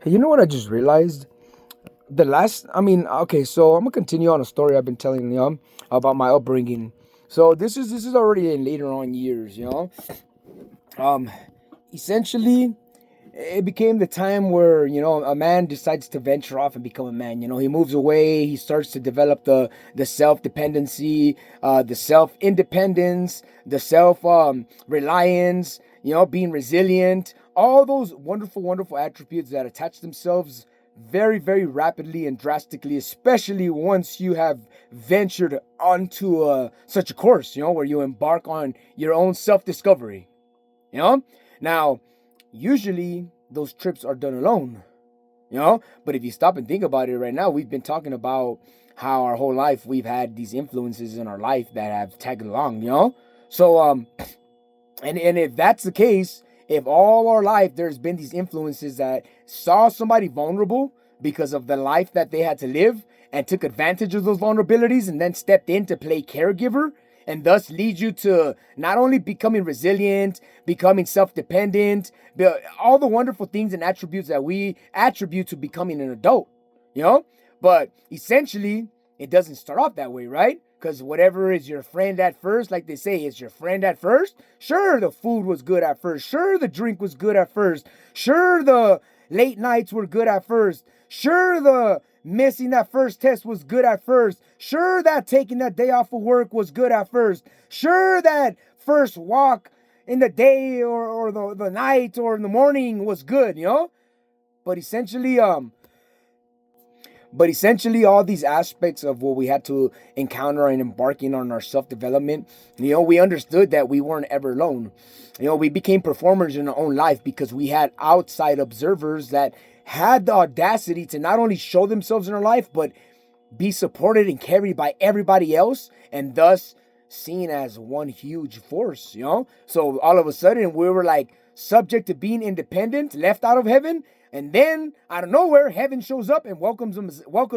Hey, you know what I just realized? Okay, so I'm gonna continue on a story I've been telling you about my upbringing. So this is already in later on years, Um, essentially, it became the time where a man decides to venture off and become a man. He moves away. He starts to develop the self dependency, the self independence, the self reliance. Being resilient. All those wonderful, wonderful attributes that attach themselves very, very rapidly and drastically, especially once you have ventured onto such a course. Where you embark on your own self discovery. You know, now usually those trips are done alone, but if you stop and think about it right now, we've been talking about how our whole life we've had these influences in our life that have tagged along, so and if that's the case, if all our life there's been these influences that saw somebody vulnerable because of the life that they had to live and took advantage of those vulnerabilities and then stepped in to play caregiver and thus lead you to not only becoming resilient, becoming self-dependent, but all the wonderful things and attributes that we attribute to becoming an adult, you know? But essentially, it doesn't start off that way, right? Because whatever is your friend at first, like they say, is your friend at first. Sure, the food was good at first. Sure, the drink was good at first. Sure, the late nights were good at first. Sure, the missing that first test was good at first. Sure, that taking that day off of work was good at first. Sure, that first walk in the day or the night or in the morning was good, But essentially, all these aspects of what we had to encounter in embarking on our self development, we understood that we weren't ever alone. We became performers in our own life because we had outside observers that had the audacity to not only show themselves in our life, but be supported and carried by everybody else, and thus seen as one huge force, So all of a sudden, we were like subject to being independent, left out of heaven, and then out of nowhere, heaven shows up and welcomes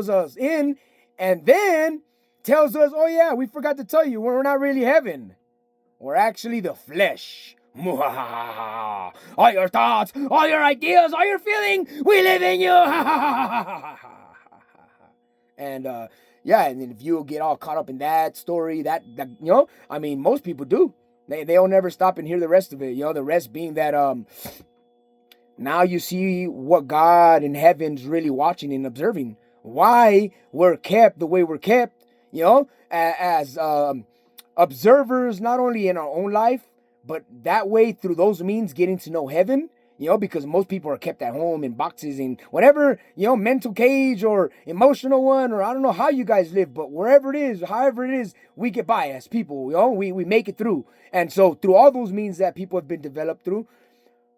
us in, and then tells us, "Oh yeah, we forgot to tell you, we're not really heaven. We're actually the flesh." All your thoughts, all your ideas, all your feeling, we live in you. And yeah, and then if you get all caught up in that story, that most people do. They'll never stop and hear the rest of it. The rest being that now you see what God in heaven's really watching and observing. Why we're kept the way we're kept, as observers, not only in our own life, but that way through those means getting to know heaven. Because most people are kept at home in boxes in whatever, mental cage or emotional one, or I don't know how you guys live, but wherever it is, however it is, we get by as people, we make it through. And so through all those means that people have been developed through,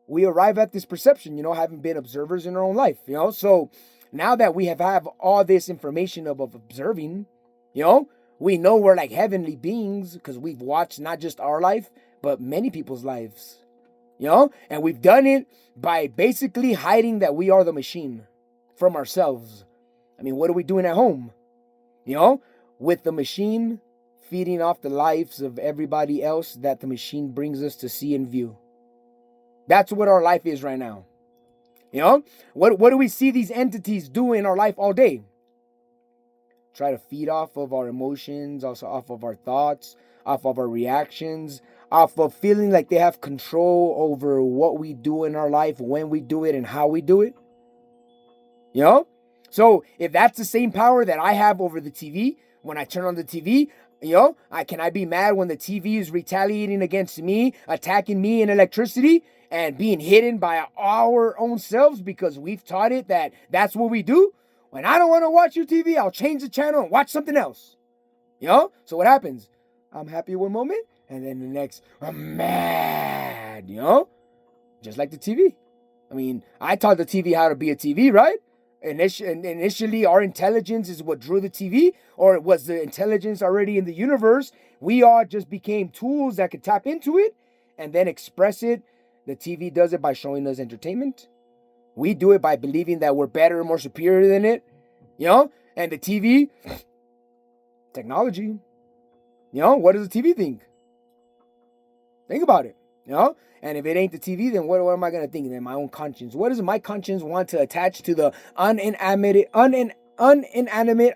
we arrive at this perception, having been observers in our own life, So now that we have all this information of observing, we know we're like heavenly beings because we've watched not just our life, but many people's lives, And we've done it by basically hiding that we are the machine from ourselves. I mean, what are we doing at home? With the machine feeding off the lives of everybody else that the machine brings us to see and view. That's what our life is right now. What do we see these entities do in our life all day? Try to feed off of our emotions, also off of our thoughts, off of our reactions, off of feeling like they have control over what we do in our life, when we do it, and how we do it. So if that's the same power that I have over the TV, when I turn on the TV, can I be mad when the TV is retaliating against me, attacking me in electricity, and being hidden by our own selves because we've taught it that that's what we do? When I don't want to watch your TV, I'll change the channel and watch something else. So what happens? I'm happy one moment, and then the next, I'm mad, Just like the TV. I mean, I taught the TV how to be a TV, right? Initially, our intelligence is what drew the TV, or was the intelligence already in the universe? We all just became tools that could tap into it and then express it. The TV does it by showing us entertainment. We do it by believing that we're better and more superior than it, And the TV, technology, what does the TV think? Think about it. You know? And if it ain't the TV, then what am I gonna think? Then my own conscience. What does my conscience want to attach to the uninanimate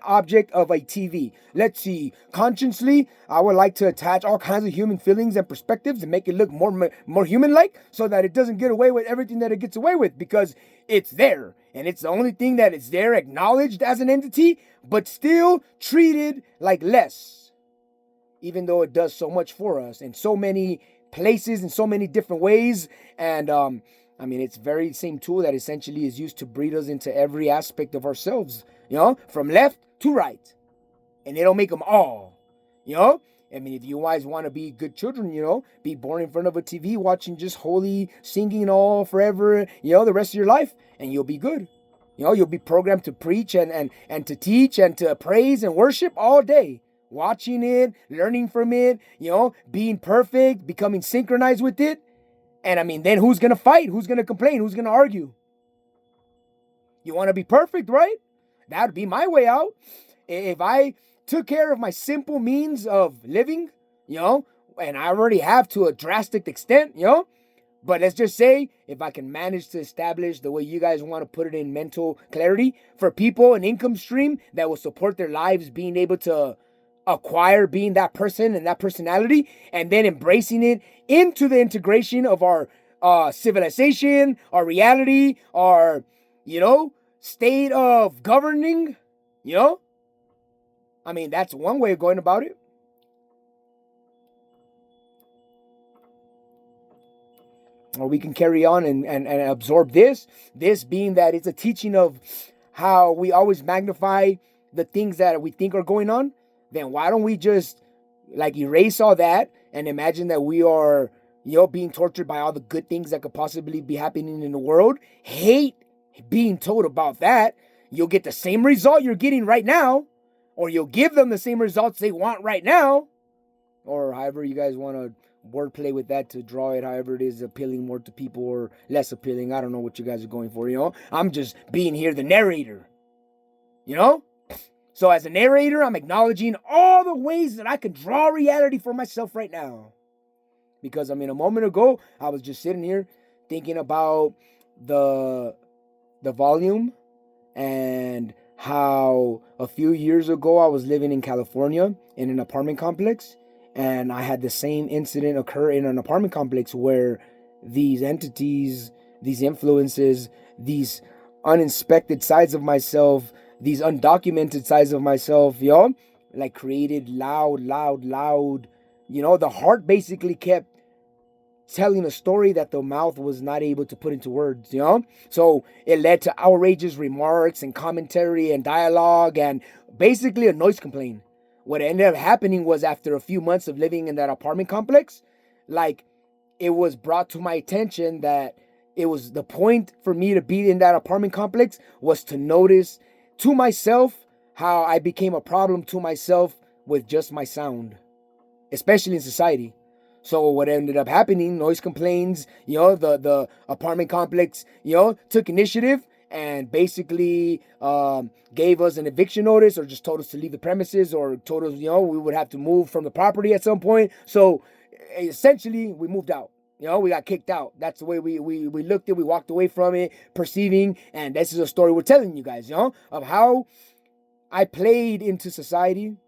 object of a TV? Let's see. Consciously, I would like to attach all kinds of human feelings and perspectives and make it look more human-like, so that it doesn't get away with everything that it gets away with, because it's there and it's the only thing that is there, acknowledged as an entity, but still treated like less, even though it does so much for us in so many places in so many different ways. And I mean, it's very same tool that essentially is used to breed us into every aspect of ourselves, from left to right. And they don't make them all, I mean, if you guys want to be good children, be born in front of a TV watching just holy singing all forever, the rest of your life, and you'll be good. You'll be programmed to preach and to teach and to praise and worship all day. Watching it, learning from it, being perfect, becoming synchronized with it. And I mean, then who's going to fight? Who's going to complain? Who's going to argue? You want to be perfect, right? That would be my way out. If I took care of my simple means of living, and I already have to a drastic extent, but let's just say if I can manage to establish the way you guys want to put it in mental clarity for people, an income stream that will support their lives, being able to acquire being that person and that personality, and then embracing it into the integration of our civilization, our reality, our, state of governing, I mean, that's one way of going about it. Or we can carry on and absorb this being that it's a teaching of how we always magnify the things that we think are going on. Then why don't we just erase all that and imagine that we are, being tortured by all the good things that could possibly be happening in the world? Hate being told about that. You'll get the same result you're getting right now, or you'll give them the same results they want right now, or however you guys want to wordplay with that to draw it, however it is appealing more to people or less appealing. I don't know what you guys are going for, I'm just being here the narrator, So as a narrator, I'm acknowledging all the ways that I can draw reality for myself right now. Because, I mean, a moment ago, I was just sitting here thinking about the volume and how a few years ago I was living in California in an apartment complex, and I had the same incident occur in an apartment complex where these entities, these influences, these uninspected sides of myself, these undocumented sides of myself, created loud. The heart basically kept telling a story that the mouth was not able to put into words, So it led to outrageous remarks and commentary and dialogue and basically a noise complaint. What ended up happening was, after a few months of living in that apartment complex, it was brought to my attention that it was the point for me to be in that apartment complex was to notice to myself how I became a problem to myself with just my sound, especially in society. So what ended up happening, noise complaints, the apartment complex, took initiative and basically gave us an eviction notice, or just told us to leave the premises, or told us, we would have to move from the property at some point. So essentially we moved out. We got kicked out. That's the way we looked at it. We walked away from it, perceiving, and this is a story we're telling you guys, of how I played into society.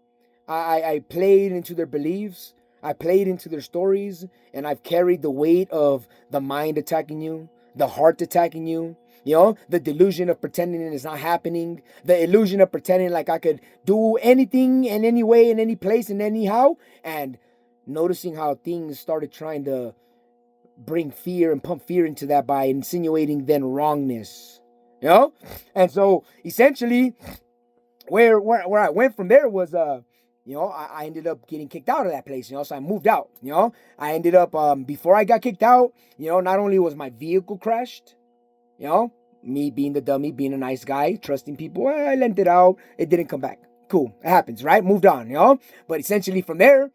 I played into their beliefs. I played into their stories, and I've carried the weight of the mind attacking you, the heart attacking you, the delusion of pretending it's not happening, the illusion of pretending like I could do anything in any way, in any place, and anyhow, and noticing how things started trying to bring fear and pump fear into that by insinuating then wrongness, And so essentially where I went from there was, I ended up getting kicked out of that place, so I moved out, I ended up, before I got kicked out, not only was my vehicle crashed, me being the dummy, being a nice guy, trusting people, I lent it out, it didn't come back. Cool, it happens, right? Moved on, but essentially from there,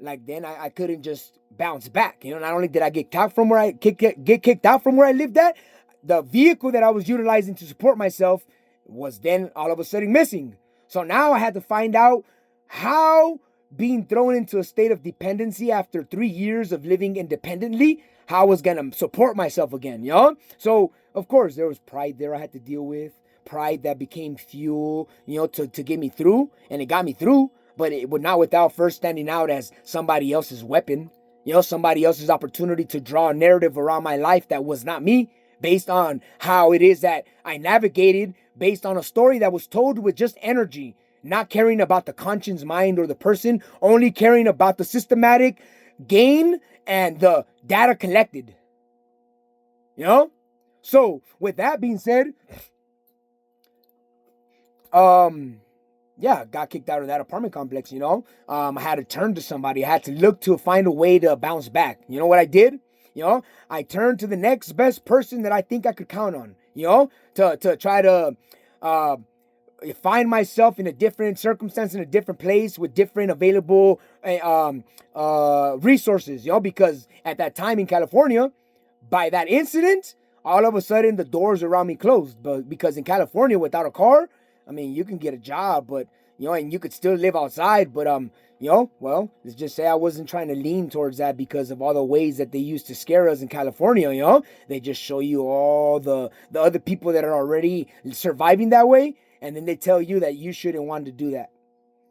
then I couldn't just bounce back, not only did I get kicked from where I get kicked out from where I lived at, the vehicle that I was utilizing to support myself was then all of a sudden missing. So now I had to find out how being thrown into a state of dependency after 3 years of living independently, how I was gonna support myself again, you know? So of course there was pride there I had to deal with. Pride that became fuel, to get me through, and it got me through, but it would not without first standing out as somebody else's weapon, somebody else's opportunity to draw a narrative around my life that was not me, based on how it is that I navigated, based on a story that was told with just energy, not caring about the conscience, mind, or the person, only caring about the systematic gain and the data collected. So with that being said, yeah, got kicked out of that apartment complex, I had to turn to somebody. I had to look to find a way to bounce back. You know what I did? I turned to the next best person that I think I could count on, to try to find myself in a different circumstance, in a different place, with different available resources, because at that time in California, by that incident, all of a sudden the doors around me closed. But because in California, without a car, I mean, you can get a job, but and you could still live outside. But well, let's just say I wasn't trying to lean towards that because of all the ways that they used to scare us in California. They just show you all the other people that are already surviving that way, and then they tell you that you shouldn't want to do that.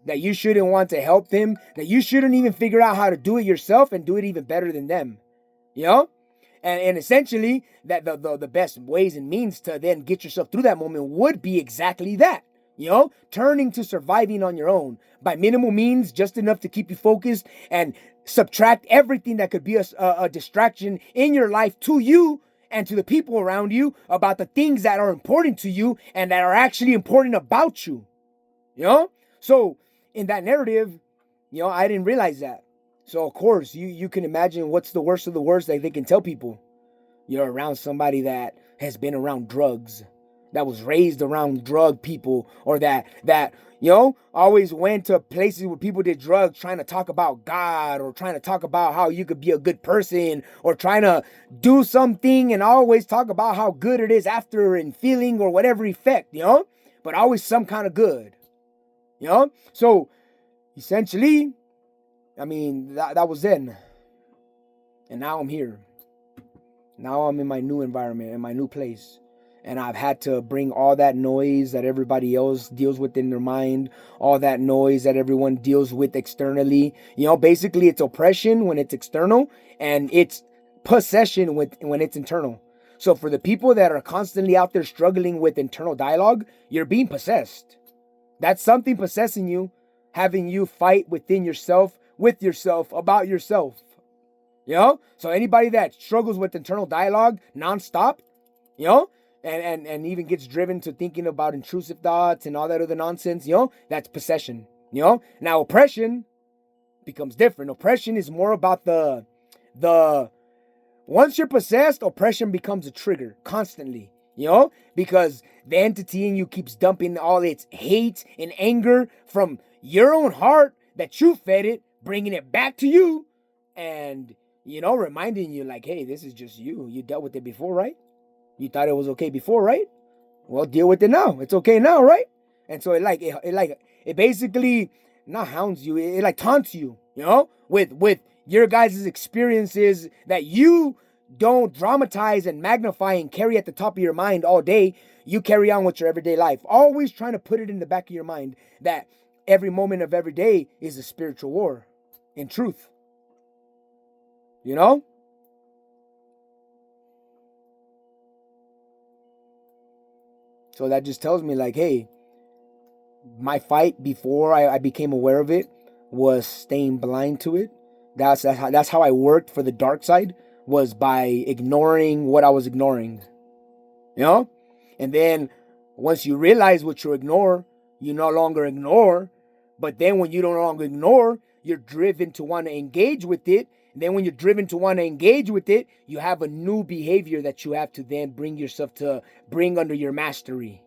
That you shouldn't want to help them. That you shouldn't even figure out how to do it yourself and do it even better than them. And essentially, that the best ways and means to then get yourself through that moment would be exactly that. Turning to surviving on your own by minimal means, just enough to keep you focused, and subtract everything that could be a distraction in your life to you and to the people around you about the things that are important to you and that are actually important about you. So in that narrative, I didn't realize that. So of course, you can imagine what's the worst of the worst that they can tell people. You're around somebody that has been around drugs, that was raised around drug people, or that always went to places where people did drugs, trying to talk about God, or trying to talk about how you could be a good person, or trying to do something and always talk about how good it is after and feeling or whatever effect, but always some kind of good, So essentially, I mean, that was then. And now I'm here. Now I'm in my new environment, in my new place. And I've had to bring all that noise that everybody else deals with in their mind, all that noise that everyone deals with externally. Basically it's oppression when it's external, and it's possession when it's internal. So for the people that are constantly out there struggling with internal dialogue, you're being possessed. That's something possessing you, having you fight within yourself, with yourself, about yourself. So anybody that struggles with internal dialogue nonstop, and even gets driven to thinking about intrusive thoughts and all that other nonsense, that's possession. Now oppression becomes different. Oppression is more about the once you're possessed, oppression becomes a trigger constantly, because the entity in you keeps dumping all its hate and anger from your own heart that you fed it, bringing it back to you, and reminding you like, hey, this is just you. You dealt with it before, right? You thought it was okay before, right? Well, deal with it now. It's okay now, right? And so it basically not hounds you. It like taunts you, with your guys' experiences that you don't dramatize and magnify and carry at the top of your mind all day. You carry on with your everyday life, always trying to put it in the back of your mind that every moment of every day is a spiritual war, in truth. So that just tells me like, hey, my fight before I became aware of it was staying blind to it. That's how I worked for the dark side, was by ignoring what I was ignoring. And then once you realize what you ignore, you no longer ignore. But then when you no longer ignore, you're driven to want to engage with it. And then when you're driven to want to engage with it, you have a new behavior that you have to then bring yourself to bring under your mastery.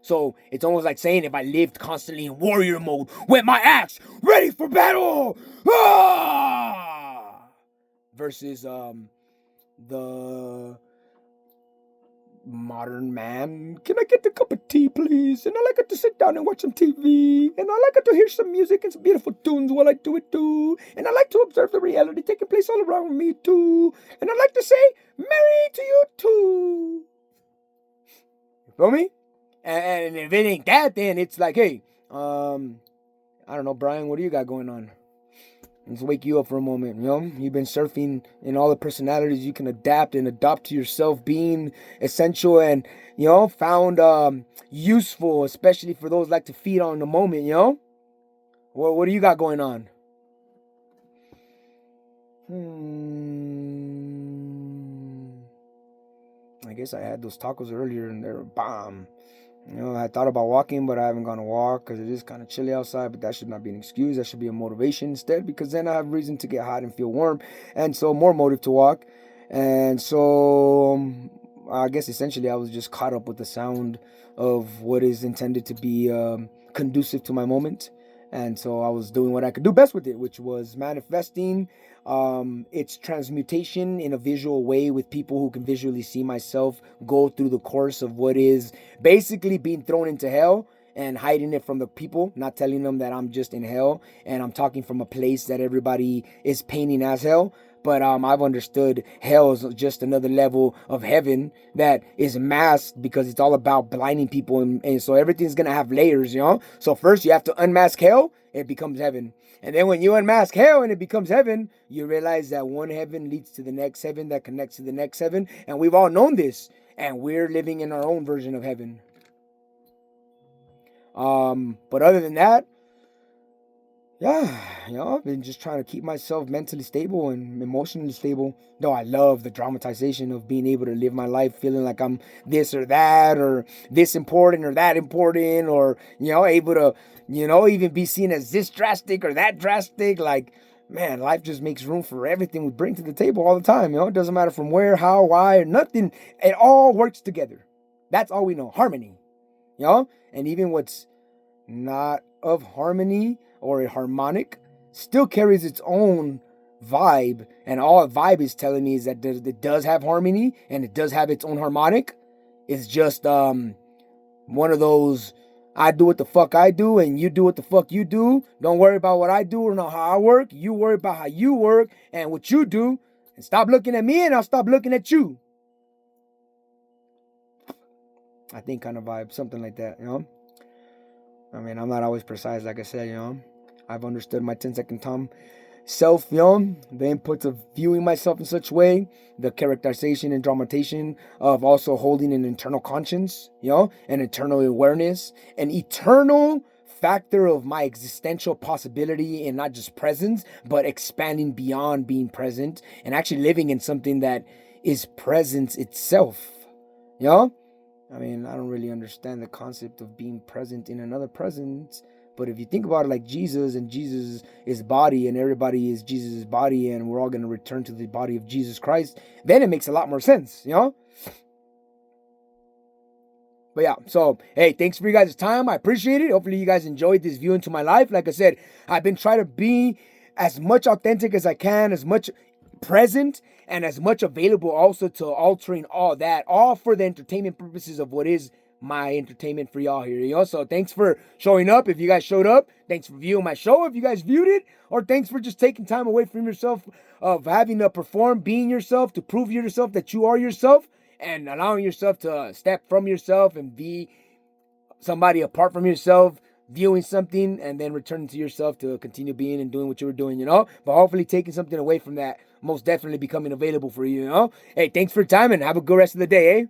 So it's almost like saying, if I lived constantly in warrior mode with my axe ready for battle, versus the modern man, can I get a cup of tea, please. And I like it to sit down and watch some TV. And I like it to hear some music and some beautiful tunes while I do it too. And I like to observe the reality taking place all around me too. And I like to say, Merry to you too. You feel me? And if it ain't that, then it's like, hey, I don't know, Brian, what do you got going on? Let's wake you up for a moment, you know? You've been surfing in all the personalities you can adapt and adopt to yourself, being essential and, you know, found useful, especially for those like to feed on the moment, you know? What do you got going on? I guess I had those tacos earlier and they're bomb. You know, I thought about walking, but I haven't gone to walk because it is kind of chilly outside. But that should not be an excuse. That should be a motivation instead, because then I have reason to get hot and feel warm, and so more motive to walk. And so I guess essentially I was just caught up with the sound of what is intended to be conducive to my moment. And so I was doing what I could do best with it, which was manifesting its transmutation in a visual way with people who can visually see myself go through the course of what is basically being thrown into hell and hiding it from the people, not telling them that I'm just in hell and I'm talking from a place that everybody is painting as hell. But I've understood hell is just another level of heaven that is masked because it's all about blinding people. And so everything's going to have layers, you know? So first you have to unmask hell, it becomes heaven. And then when you unmask hell and it becomes heaven, you realize that one heaven leads to the next heaven that connects to the next heaven. And we've all known this. And we're living in our own version of heaven. But other than that, yeah, you know, I've been just trying to keep myself mentally stable and emotionally stable. Though I love the dramatization of being able to live my life feeling like I'm this or that, or this important or that important, or, you know, able to, you know, even be seen as this drastic or that drastic. Like, man, life just makes room for everything we bring to the table all the time. You know, it doesn't matter from where, how, why, or nothing. It all works together. That's all we know. Harmony. You know, and even what's not of harmony or a harmonic still carries its own vibe, and all a vibe is telling me is that it does have harmony and it does have its own harmonic. It's just one of those, I do what the fuck I do and you do what the fuck you do. Don't worry about what I do or not how I work. You worry about how you work and what you do, and stop looking at me and I'll stop looking at you. I think kind of vibe, something like that, you know. I mean, I'm not always precise, like I said, you know. I've understood my 10-second Tom self, you know, the inputs of viewing myself in such way, the characterization and dramatization of also holding an internal conscience, you know, an internal awareness, an eternal factor of my existential possibility and not just presence, but expanding beyond being present and actually living in something that is presence itself, you know. I mean, I don't really understand the concept of being present in another presence. But if you think about it like Jesus, and Jesus is body, and everybody is Jesus' body, and we're all going to return to the body of Jesus Christ, then it makes a lot more sense, you know? But yeah, so, hey, thanks for you guys' time. I appreciate it. Hopefully you guys enjoyed this view into my life. Like I said, I've been trying to be as much authentic as I can, as much present, and as much available also to altering all that, all for the entertainment purposes of what is my entertainment for y'all here, you know. So thanks for showing up if you guys showed up. Thanks for viewing my show if you guys viewed it, or thanks for just taking time away from yourself, of having to perform, being yourself, to prove yourself that you are yourself, and allowing yourself to step from yourself and be somebody apart from yourself, viewing something and then returning to yourself to continue being and doing what you were doing, you know. But hopefully taking something away from that, most definitely becoming available for you, you know. Hey, thanks for your time and have a good rest of the day, eh?